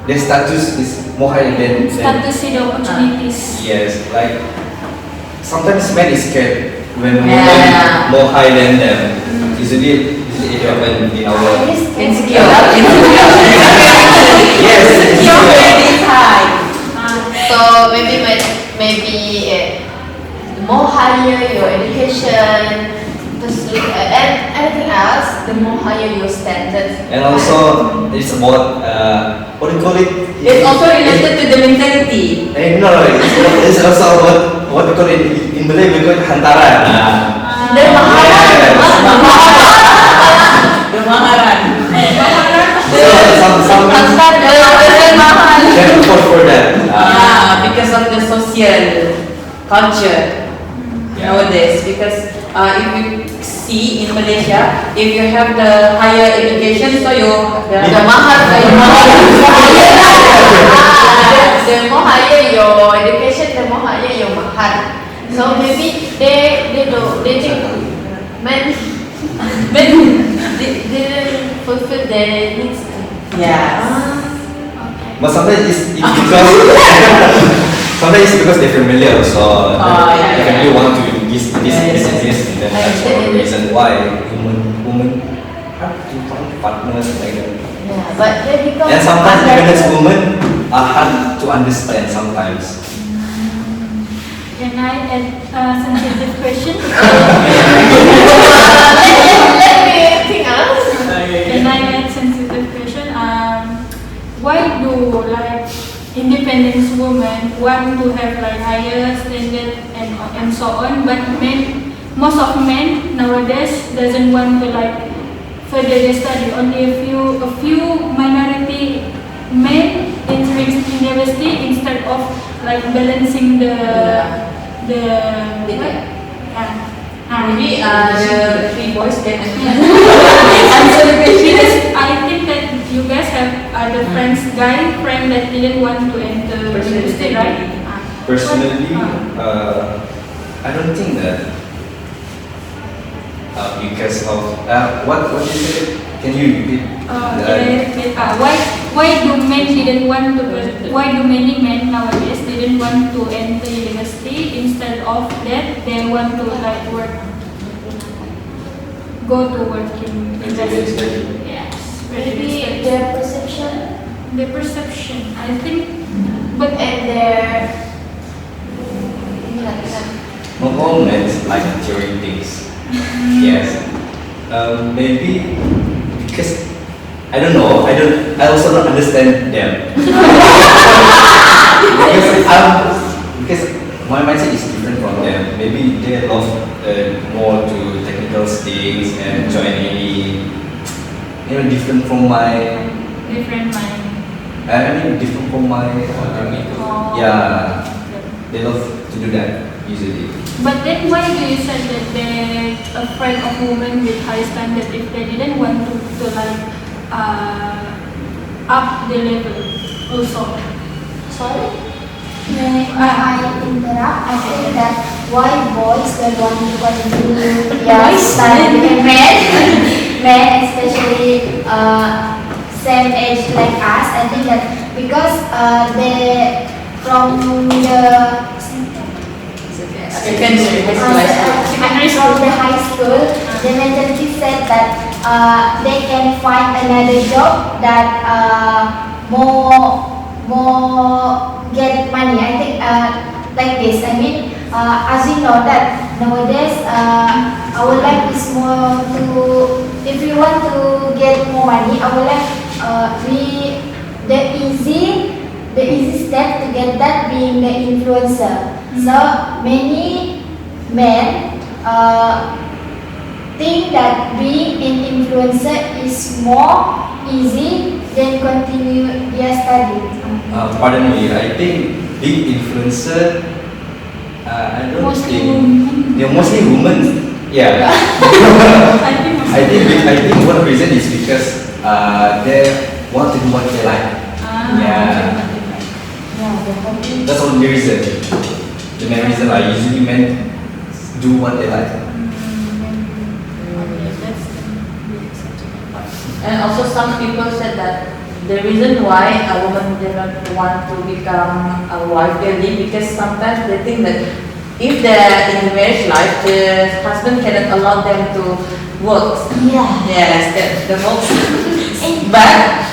Their status is more higher than Start to see the opportunities. yes, like sometimes men is scared when Yeah. women more high than them. Usually it happens in our Insecure. yes, Insecure high. So maybe the more higher your education, and anything else, the more higher your standards. and also it's about what do you call it? It's also related to the mentality. No, it's also about what we call it in Malay. We call it hantaran. The maharan. The maharan. Some can afford for that. Because of the social culture nowadays. Because if you see in Malaysia, if you have the higher education, so the mahar The more higher your education, the more higher your mahar. So maybe they think men they didn't fulfill their needs. yes. But sometimes it's because sometimes it's because they're familiar. So they really want to do this, and then that's one reason why women have to find partners like that. Yeah, but they become And sometimes even as women are hard to understand sometimes. Can I add a sensitive question? let me think else. Can I add sensitive question? Why do like independent women want to have like higher standard and so on, but most of men nowadays doesn't want to like further their study. Only a few minority men entering university instead of like balancing the Maybe the 3 boys can answer the question. Because I think that you guys have other friends, guy friend that didn't want to enter university, right? Personally, I don't think that because of what you said. Can you repeat? Why do men didn't want to? Why do many men nowadays didn't want to enter university? Instead of that, they want to like work, go to work in university. Yes, Maybe their perception. The perception, I think, but And their Not all men like theory things. Yes. Maybe because I don't know. I also don't understand them. because my mindset is different from them. Maybe they love more to technical things and join any different from my. different mind. Different from my. Yeah, they love to do that usually. But then why do you say that they're afraid of women with high standard if they didn't want to like up the level also? Sorry? May I interrupt? I think that why boys don't want to continue their study, men especially same age like us, I think that because they from the high school, the mentality said that they can find another job that more get money. I think like this. I mean, as you know that nowadays our life is more to. If you want to get more money, our life the easy step to get that being the influencer. So many men think that being an influencer is more easy than continue their study. Pardon me, I think being influencer, I don't Mostly think they're mostly women. Yeah. I think one reason is because they want to do what they like. Yeah. That's the only reason. The main reason I usually men do what they like. And also some people said that the reason why a woman did not want to become a wife early because sometimes they think that if they're in the marriage life, the husband cannot allow them to work. Yeah. Yes, the work. But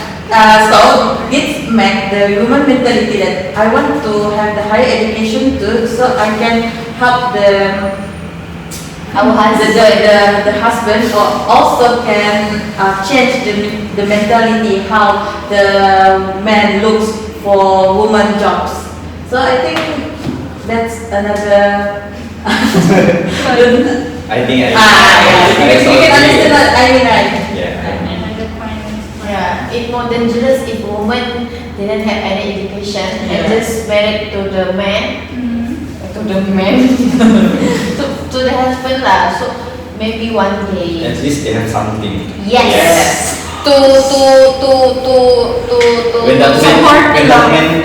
so it makes the woman mentality that I want to have the higher education too, so I can help the husband or also can change the mentality how the man looks for woman jobs. So I think that's another. I think you can understand what I mean, right? Yeah, it's more dangerous if woman didn't have any education and just married to the man, to the husband lah. So maybe one day. At least they have something. Yes. To When that man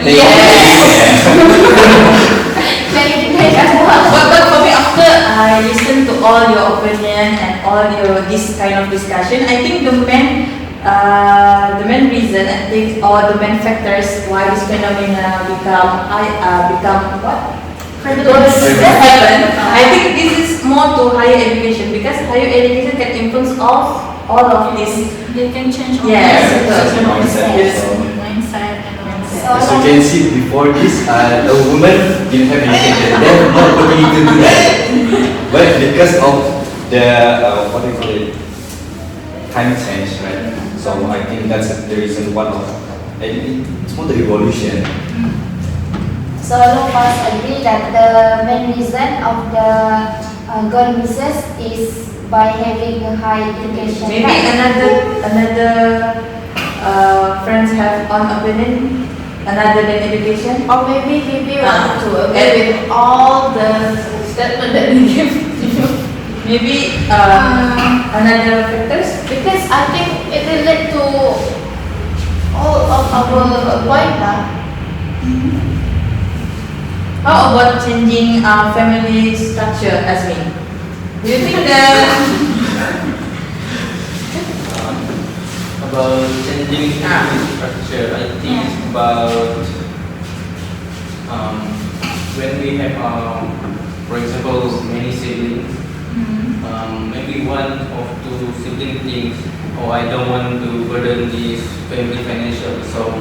But for me, after I listen to all your opinion and all this kind of discussion, I think the main reason I think or the main factors why this phenomena become what? Happen. I think this is more to higher education because higher education can influence all of this. They can change all Yes, mindset and all. As you can see before this, a woman didn't have education. They have no opportunity to do that. But because of the what do you call it, time change, right? So I think that's the reason one of it's more the revolution. So all of us agree that the main reason of the girl misses is by having a high education. Maybe another friends have own opinion. another than education? Or maybe BB want to agree with all the statement that we give to you. Maybe another factors? Because I think it relates to all of our point lah. How about changing family structure, AZMI? Do you think that About changing family structure, I think it's about when we have, for example, many siblings. Maybe one of two sibling thinks, oh, I don't want to burden this family financially, so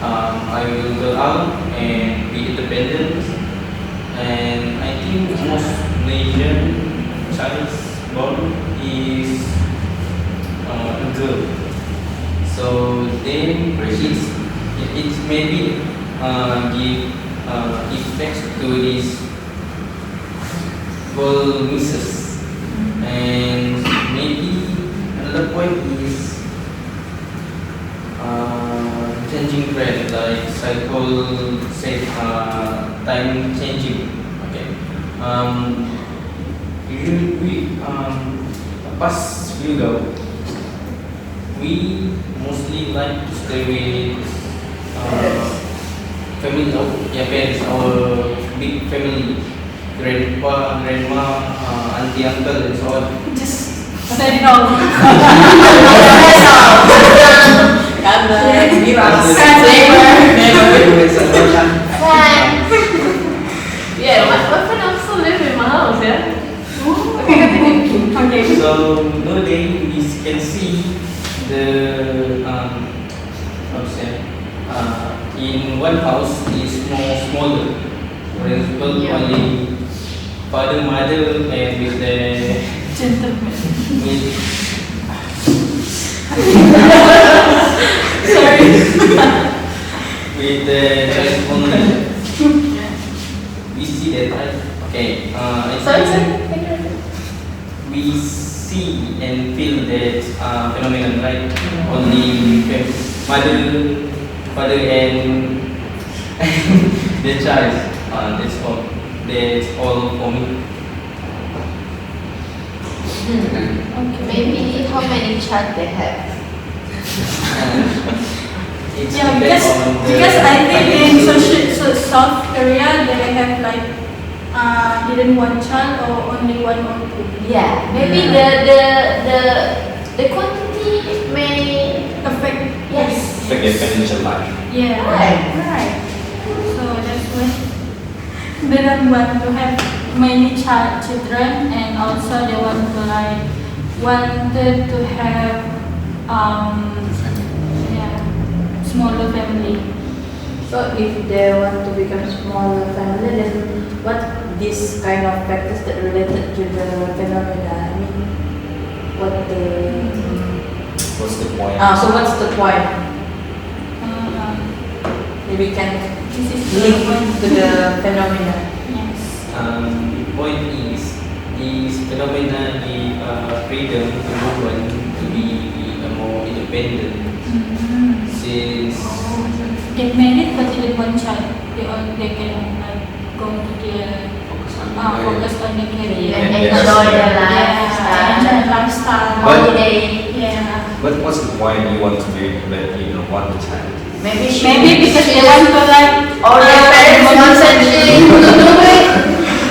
I will go out and be independent. And I think most Malaysian child's born is a girl, so they practice it maybe give effects to this whole misses. And maybe another point is changing trend, like cycle said, time changing. Okay. Usually we past few ago, we mostly like to stay with family, parents, our big family. Grandpa, grandma, auntie, uncle, and so on. Just say no. Yeah, my friend also live in my house, yeah. Okay, continue. Okay. So nowadays we can see the how to say, in one house is more smaller. For example, only father, mother, and with the Gentleman. with Sorry. with the child only. We see that, right? Okay. Sorry, We see and feel that phenomenon, right? Only father and the child. That's all. That's all for me. Okay. Maybe how many child they have? It's Yeah, depends on the- because I think in South Korea they have like didn't one child or only one or two. Yeah, maybe the quantity may Affect. yes. Affect their financial life. Yeah. Right. So that's why they don't want to have many children, and also they want to wanted to have smaller family. So if they want to become smaller family, then what this kind of factors that related to the phenomena? I mean, what the What's the point? so what's the point? Maybe can This is link the point. to the phenomena. Yes. The point is, this phenomena give freedom to women to be more independent. Since Get married but even one child, they can go to their focus on the career. And Yes. enjoy their Yeah, and lifestyle. lifestyle. Holiday. Yeah. But what's the point you want to do that you don't want the child? Maybe Maybe because they want to or their parents constantly to do it.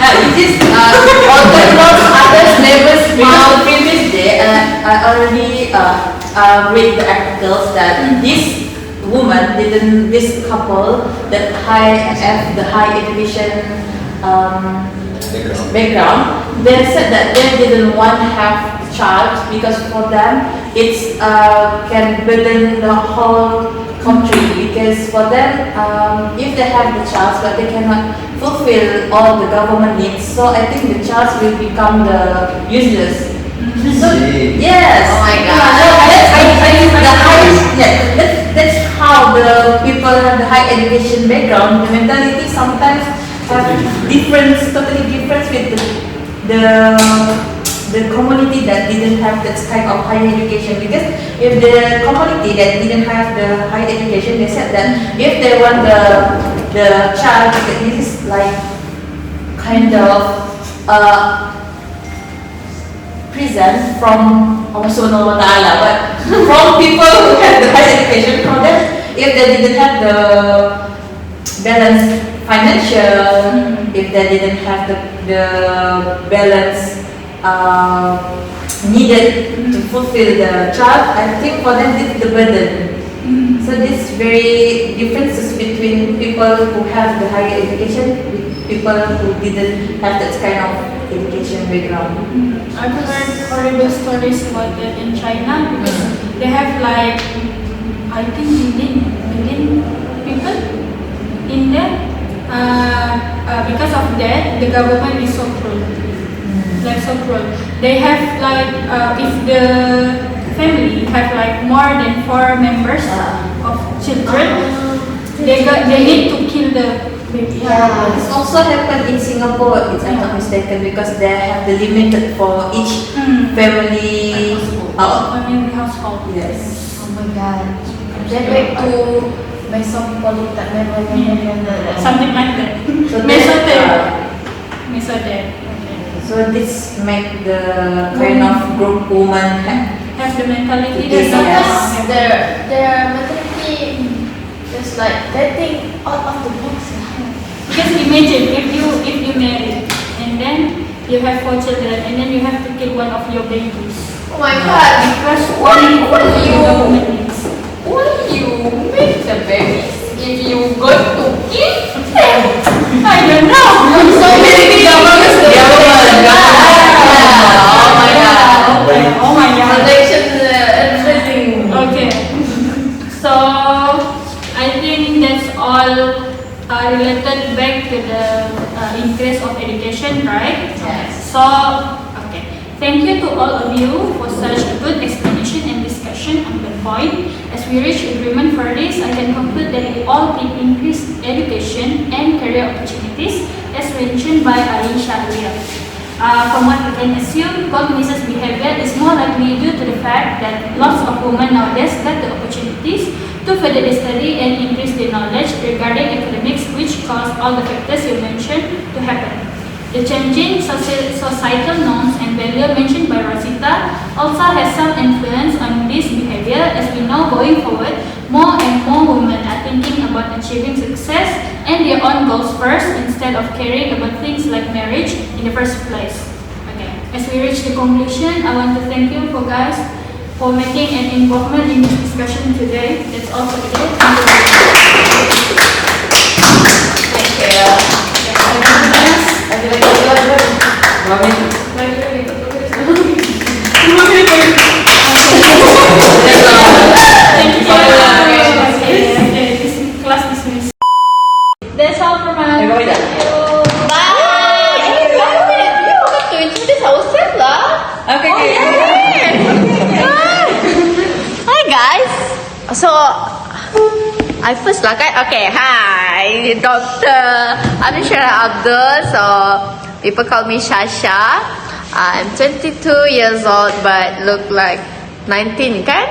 It is although not others never smile previous day. I already read the articles that this woman this couple that have the high education background, they said that they didn't want to have child because for them it's can burden the whole country, because for them if they have the child but they cannot fulfill all the government needs, so I think the child will become the useless. So yes, Oh my God. That's how the people have the high education background, the mentality sometimes have totally different with the community that didn't have that kind of high education. Because if the community that didn't have the higher education, they said that if they want the child, this is like kind of prison from Allah Subhanahu wa Ta'ala, but from people who have the higher education, from them, if they didn't have the balance financial, if they didn't have the balance needed to fulfill the child, I think for them this is the burden. So this very differences between people who have the higher education with people who didn't have that kind of education background. I've heard horrible stories about that in China because they have like I think million people in there. Because of that, the government is so cruel. Like so cruel. They have like if the family have like more than 4 members of children, they need to kill the baby. Yeah, this also happened in Singapore, if I'm not mistaken, because they have the limited for each family household. Yes. Oh my god. Then back to Mesopolitan, something like that. So Mesopolitan. So this make the kind of group woman Have the mentality Yes. that Sometimes their mentality is like they think out of the box. Because imagine if you marry and then you have 4 children and then you have to kill one of your babies. Oh my god. Because Why the you government needs. make the babies if you go to kill them? I don't know. So maybe government. Oh my god. Oh my god. Protection everything. Okay. So I think that's all related back to the increase of education, right? Yes. So okay. Thank you to all of you for such a good explanation and discussion on the point. As we reach agreement for this, I can conclude that we all need increased education and career opportunities, as mentioned by Ayisha earlier. From what we can assume, cognizant behavior is more likely due to the fact that lots of women nowadays lack the opportunities to further their study and increase their knowledge regarding academics, which cause all the factors you mentioned to happen. The changing societal norms and value mentioned by ROSITA also has some influence on this behavior, as we know going forward, more and more women are thinking about achieving success and their own goals first instead of caring about things like marriage in the first place. Okay. As we reach the conclusion, I want to thank you for guys for making an involvement in this discussion today. That's all for today. Thank you. That's all from us. Hi guys. So I first like okay. Hi, Dr. ABDUL. So people call me Shasha. I'm 22 years old, but look like 19, kan?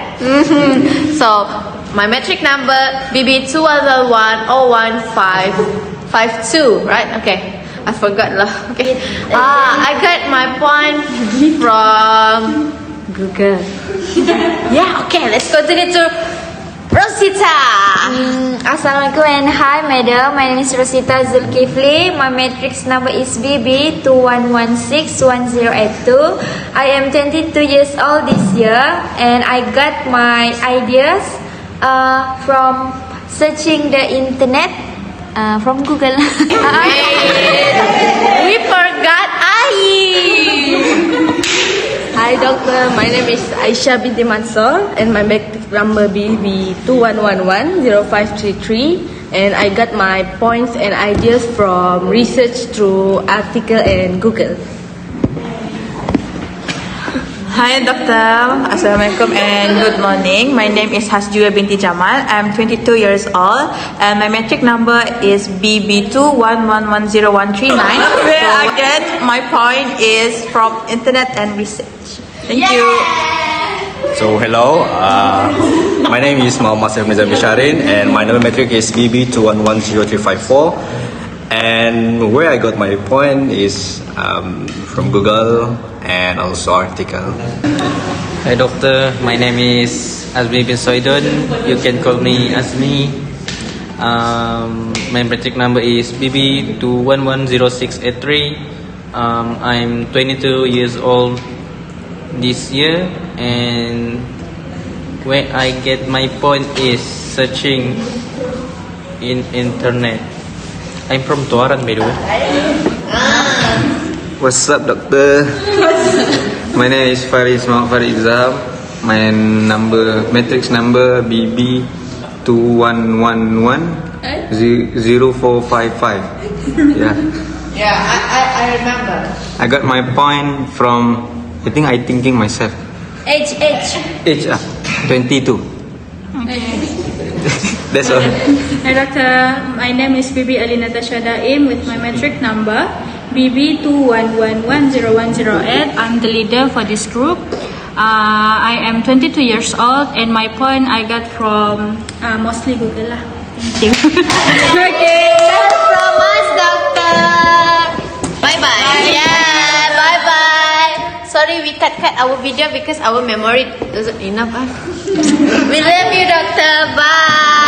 So my metric number BIBI 210101552, right? Okay, I forgot lah. Okay. I got my point from Google. Yeah. Okay. Let's continue to ROSITA. Assalamualaikum and hi madam, my name is ROSITA ZULKIFLI. My matrix number is BB 21161082. I am 22 years old this year and I got my ideas from searching the internet from Google. We forgot Hi doctor, my name is Ayisha binti Mansor and my matrix number BB 21110533, and I got my points and ideas from research through article and Google. Hi Doctor, Assalamualaikum and good morning. My name is HASJUHWIYAH binti JAMAL. I'm 22 years old and my metric number is BB 2111039. Where I get my point is from internet and research. Thank you. So hello, my name is Mansor SYAHRIN and my number metric is BB31303. And where I got my point is from Google and also article. Hi doctor, my name is AZMI bin SOIDON. You can call me AZMI. My metric number is BB2110683. I'm 22 years old this year, and where I get my point is searching in internet. I'm from Tuaran, by the way. What's up, doctor? My name is FARIS IZHAM. My matrix number BB 21110455. Yeah. Yeah, I remember. I got my point from I thinking myself. Age. Age 22. That's all. Hi doctor, my name is BIBI ALINAH DAIM with my metric number BB2110108. I'm the leader for this group. I am 22 years old and my point I got from mostly Google lah. Thank you. Okay. That's from us, doctor. Bye-bye. Yeah, bye-bye. Sorry, we cut our video because our memory isn't enough. We love you, doctor. Bye.